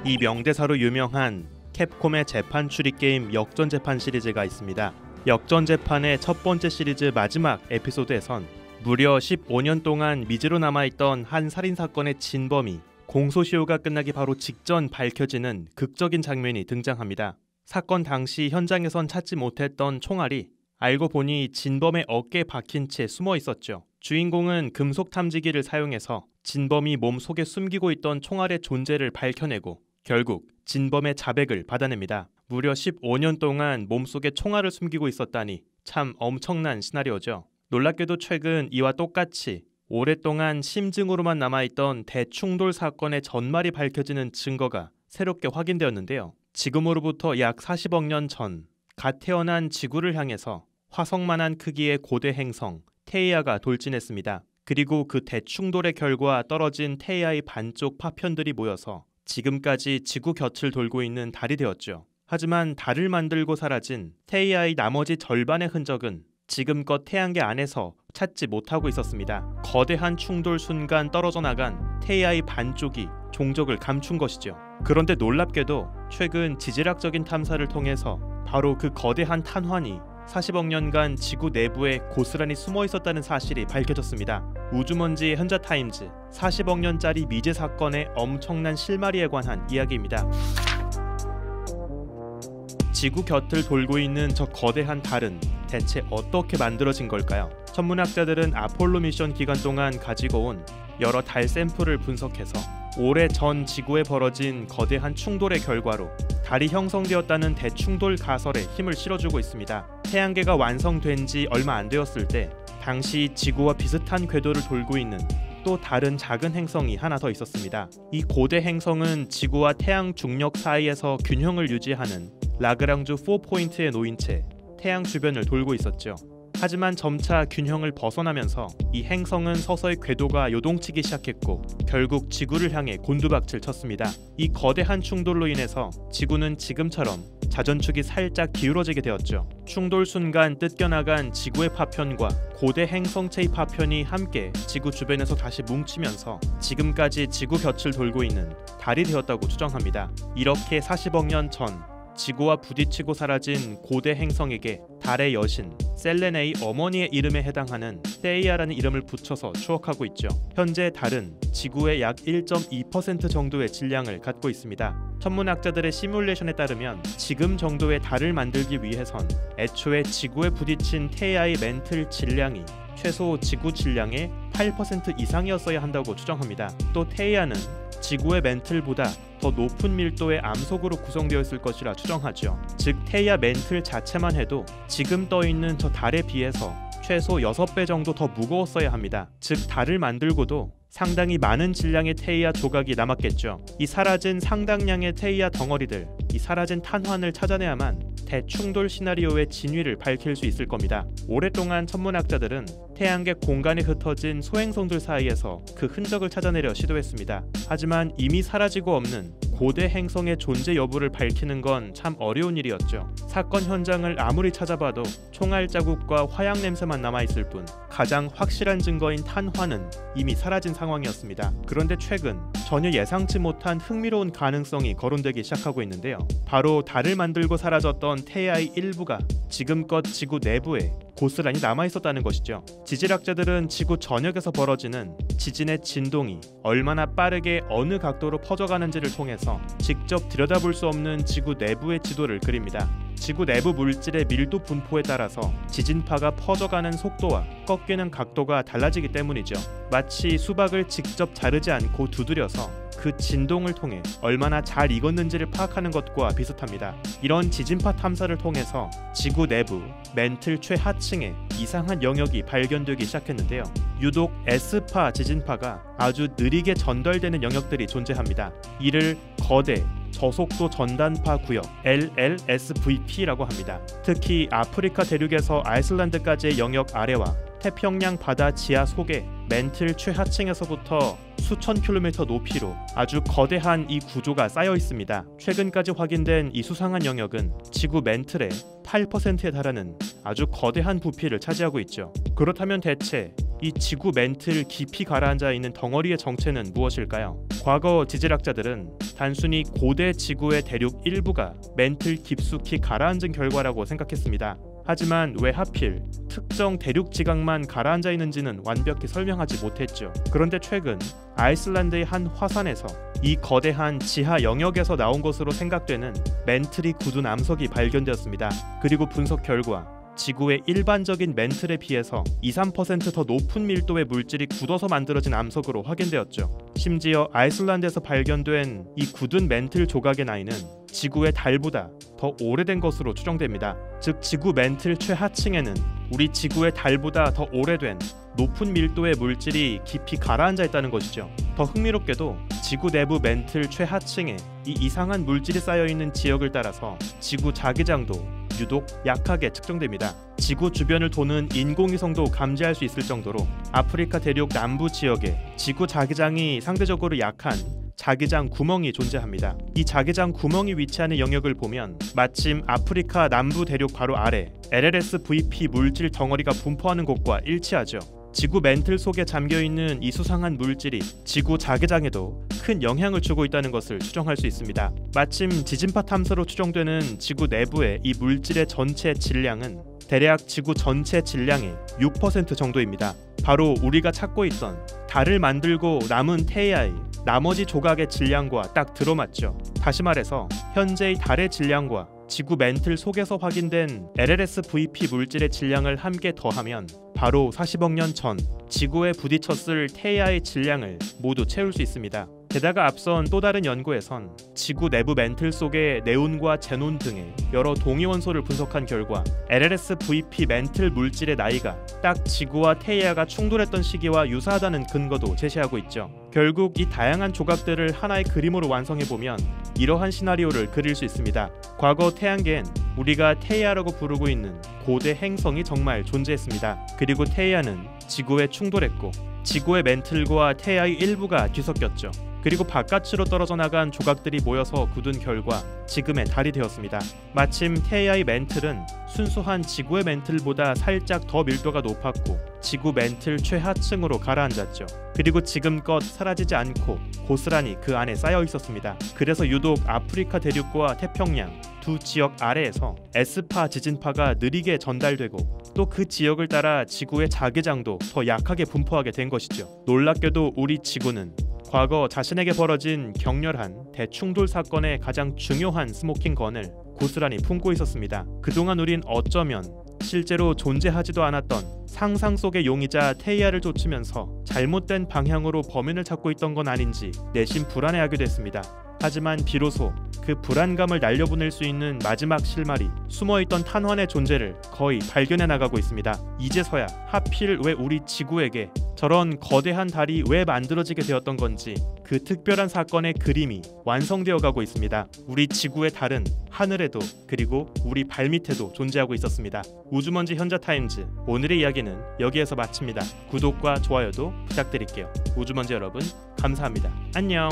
이 명대사로 유명한 캡콤의 재판 추리 게임 역전재판 시리즈가 있습니다. 역전재판의 첫 번째 시리즈 마지막 에피소드에선 무려 15년 동안 미제로 남아있던 한 살인사건의 진범이 공소시효가 끝나기 바로 직전 밝혀지는 극적인 장면이 등장합니다. 사건 당시 현장에선 찾지 못했던 총알이 알고 보니 진범의 어깨에 박힌 채 숨어 있었죠. 주인공은 금속 탐지기를 사용해서 진범이 몸속에 숨기고 있던 총알의 존재를 밝혀내고 결국 진범의 자백을 받아냅니다. 무려 15년 동안 몸속에 총알을 숨기고 있었다니 참 엄청난 시나리오죠. 놀랍게도 최근 이와 똑같이 오랫동안 심증으로만 남아있던 대충돌 사건의 전말이 밝혀지는 증거가 새롭게 확인되었는데요. 지금으로부터 약 40억 년 전 갓 태어난 지구를 향해서 화성만한 크기의 고대 행성 테이아가 돌진했습니다. 그리고 그 대충돌의 결과 떨어진 테이아의 반쪽 파편들이 모여서 지금까지 지구 곁을 돌고 있는 달이 되었죠. 하지만 달을 만들고 사라진 테이아의 나머지 절반의 흔적은 지금껏 태양계 안에서 찾지 못하고 있었습니다. 거대한 충돌 순간 떨어져 나간 테이아의 반쪽이 종적을 감춘 것이죠. 그런데 놀랍게도 최근 지질학적인 탐사를 통해서 바로 그 거대한 탄환이 40억 년간 지구 내부에 고스란히 숨어 있었다는 사실이 밝혀졌습니다. 우주먼지의 현자타임즈 40억 년짜리 미제 사건의 엄청난 실마리에 관한 이야기입니다. 지구 곁을 돌고 있는 저 거대한 달은 대체 어떻게 만들어진 걸까요? 천문학자들은 아폴로 미션 기간 동안 가지고 온 여러 달 샘플을 분석해서 오래전 지구에 벌어진 거대한 충돌의 결과로 달이 형성되었다는 대충돌 가설에 힘을 실어주고 있습니다. 태양계가 완성된 지 얼마 안 되었을 때 당시 지구와 비슷한 궤도를 돌고 있는 또 다른 작은 행성이 하나 더 있었습니다. 이 고대 행성은 지구와 태양 중력 사이에서 균형을 유지하는 라그랑주 4포인트에 놓인 채 태양 주변을 돌고 있었죠. 하지만 점차 균형을 벗어나면서 이 행성은 서서히 궤도가 요동치기 시작했고 결국 지구를 향해 곤두박질 쳤습니다. 이 거대한 충돌로 인해서 지구는 지금처럼 자전축이 살짝 기울어지게 되었죠. 충돌 순간 뜯겨나간 지구의 파편과 고대 행성체의 파편이 함께 지구 주변에서 다시 뭉치면서 지금까지 지구 곁을 돌고 있는 달이 되었다고 추정합니다. 이렇게 40억 년 전 지구와 부딪히고 사라진 고대 행성에게 달의 여신 셀레네의 어머니의 이름에 해당하는 테이아라는 이름을 붙여서 추억하고 있죠. 현재 달은 지구의 약 1.2% 정도의 질량을 갖고 있습니다. 천문학자들의 시뮬레이션에 따르면 지금 정도의 달을 만들기 위해선 애초에 지구에 부딪힌 테이아의 멘틀 질량이 최소 지구 질량의 8% 이상이었어야 한다고 추정합니다. 또 테이아는 지구의 멘틀보다 더 높은 밀도의 암석으로 구성되어 있을 것이라 추정하죠. 즉 테이아 멘틀 자체만 해도 지금 떠있는 저 달에 비해서 최소 6배 정도 더 무거웠어야 합니다. 즉 달을 만들고도 상당히 많은 질량의 테이아 조각이 남았겠죠. 이 사라진 상당량의 테이아 덩어리들, 이 사라진 탄환을 찾아내야만 대충돌 시나리오의 진위를 밝힐 수 있을 겁니다. 오랫동안 천문학자들은 태양계 공간에 흩어진 소행성들 사이에서 그 흔적을 찾아내려 시도했습니다. 하지만 이미 사라지고 없는 고대 행성의 존재 여부를 밝히는 건 참 어려운 일이었죠. 사건 현장을 아무리 찾아봐도 총알 자국과 화약 냄새만 남아있을 뿐 가장 확실한 증거인 탄환은 이미 사라진 상황이었습니다. 그런데 최근 전혀 예상치 못한 흥미로운 가능성이 거론되기 시작하고 있는데요. 바로 달을 만들고 사라졌던 테이아의 일부가 지금껏 지구 내부에 고스란히 남아있었다는 것이죠. 지질학자들은 지구 전역에서 벌어지는 지진의 진동이 얼마나 빠르게 어느 각도로 퍼져가는지를 통해서 직접 들여다볼 수 없는 지구 내부의 지도를 그립니다. 지구 내부 물질의 밀도 분포에 따라서 지진파가 퍼져가는 속도와 꺾이는 각도가 달라지기 때문이죠. 마치 수박을 직접 자르지 않고 두드려서 그 진동을 통해 얼마나 잘 익었는지를 파악하는 것과 비슷합니다. 이런 지진파 탐사를 통해서 지구 내부 멘틀 최하층에 이상한 영역이 발견되기 시작했는데요. 유독 S파 지진파가 아주 느리게 전달되는 영역들이 존재합니다. 이를 거대 저속도 전단파 구역 LLSVP라고 합니다. 특히 아프리카 대륙에서 아이슬란드까지의 영역 아래와 태평양 바다 지하 속에 멘틀 최하층에서부터 수천 킬로미터 높이로 아주 거대한 이 구조가 쌓여 있습니다. 최근까지 확인된 이 수상한 영역은 지구 멘틀의 8%에 달하는 아주 거대한 부피를 차지하고 있죠. 그렇다면 대체 이 지구 맨틀 깊이 가라앉아 있는 덩어리의 정체는 무엇일까요? 과거 지질학자들은 단순히 고대 지구의 대륙 일부가 맨틀 깊숙이 가라앉은 결과라고 생각했습니다. 하지만 왜 하필 특정 대륙 지각만 가라앉아 있는지는 완벽히 설명하지 못했죠. 그런데 최근 아이슬란드의 한 화산에서 이 거대한 지하 영역에서 나온 것으로 생각되는 맨틀이 굳은 암석이 발견되었습니다. 그리고 분석 결과 지구의 일반적인 맨틀에 비해서 2~3% 더 높은 밀도의 물질이 굳어서 만들어진 암석으로 확인되었죠. 심지어 아이슬란드에서 발견된 이 굳은 맨틀 조각의 나이는 지구의 달보다 더 오래된 것으로 추정됩니다. 즉 지구 맨틀 최하층에는 우리 지구의 달보다 더 오래된 높은 밀도의 물질이 깊이 가라앉아 있다는 것이죠. 더 흥미롭게도 지구 내부 맨틀 최하층에 이 이상한 물질이 쌓여있는 지역을 따라서 지구 자기장도 유독 약하게 측정됩니다. 지구 주변을 도는 인공위성도 감지할 수 있을 정도로 아프리카 대륙 남부 지역에 지구 자기장이 상대적으로 약한 자기장 구멍이 존재합니다. 이 자기장 구멍이 위치하는 영역을 보면 마침 아프리카 남부 대륙 바로 아래 LLSVP 물질 덩어리가 분포하는 곳과 일치하죠. 지구 맨틀 속에 잠겨있는 이 수상한 물질이 지구 자기장에도 큰 영향을 주고 있다는 것을 추정할 수 있습니다. 마침 지진파 탐사로 추정되는 지구 내부의 이 물질의 전체 질량은 대략 지구 전체 질량의 6% 정도입니다. 바로 우리가 찾고 있던 달을 만들고 남은 태야의 나머지 조각의 질량과 딱 들어맞죠. 다시 말해서 현재의 달의 질량과 지구 맨틀 속에서 확인된 LLSVP 물질의 질량을 함께 더하면 바로 40억 년 전 지구에 부딪혔을 태야의 질량을 모두 채울 수 있습니다. 게다가 앞선 또 다른 연구에선 지구 내부 맨틀 속의 네온과 제논 등의 여러 동위원소를 분석한 결과 LLSVP 맨틀 물질의 나이가 딱 지구와 태야가 충돌했던 시기와 유사하다는 근거도 제시하고 있죠. 결국 이 다양한 조각들을 하나의 그림으로 완성해보면 이러한 시나리오를 그릴 수 있습니다. 과거 태양계엔 우리가 태야라고 부르고 있는 고대 행성이 정말 존재했습니다. 그리고 태야는 지구에 충돌했고 지구의 맨틀과 태야의 일부가 뒤섞였죠. 그리고 바깥으로 떨어져 나간 조각들이 모여서 굳은 결과 지금의 달이 되었습니다. 마침 태야의 맨틀은 순수한 지구의 맨틀보다 살짝 더 밀도가 높았고 지구 맨틀 최하층으로 가라앉았죠. 그리고 지금껏 사라지지 않고 고스란히 그 안에 쌓여 있었습니다. 그래서 유독 아프리카 대륙과 태평양 두 지역 아래에서 S파 지진파가 느리게 전달되고 또 그 지역을 따라 지구의 자기장도 더 약하게 분포하게 된 것이죠. 놀랍게도 우리 지구는 과거 자신에게 벌어진 격렬한 대충돌 사건의 가장 중요한 스모킹 건을 고스란히 품고 있었습니다. 그동안 우린 어쩌면 실제로 존재하지도 않았던 상상 속의 용이자 태야를 쫓으면서 잘못된 방향으로 범인을 찾고 있던 건 아닌지 내심 불안해하게 됐습니다. 하지만 비로소 그 불안감을 날려보낼 수 있는 마지막 실마리, 숨어있던 탄환의 존재를 거의 발견해 나가고 있습니다. 이제서야 하필 왜 우리 지구에게 저런 거대한 달이 왜 만들어지게 되었던 건지 그 특별한 사건의 그림이 완성되어 가고 있습니다. 우리 지구의 달은 하늘에도 그리고 우리 발밑에도 존재하고 있었습니다. 우주먼지 현자타임즈 오늘의 이야기는 여기에서 마칩니다. 구독과 좋아요도 부탁드릴게요. 우주먼지 여러분 감사합니다. 안녕.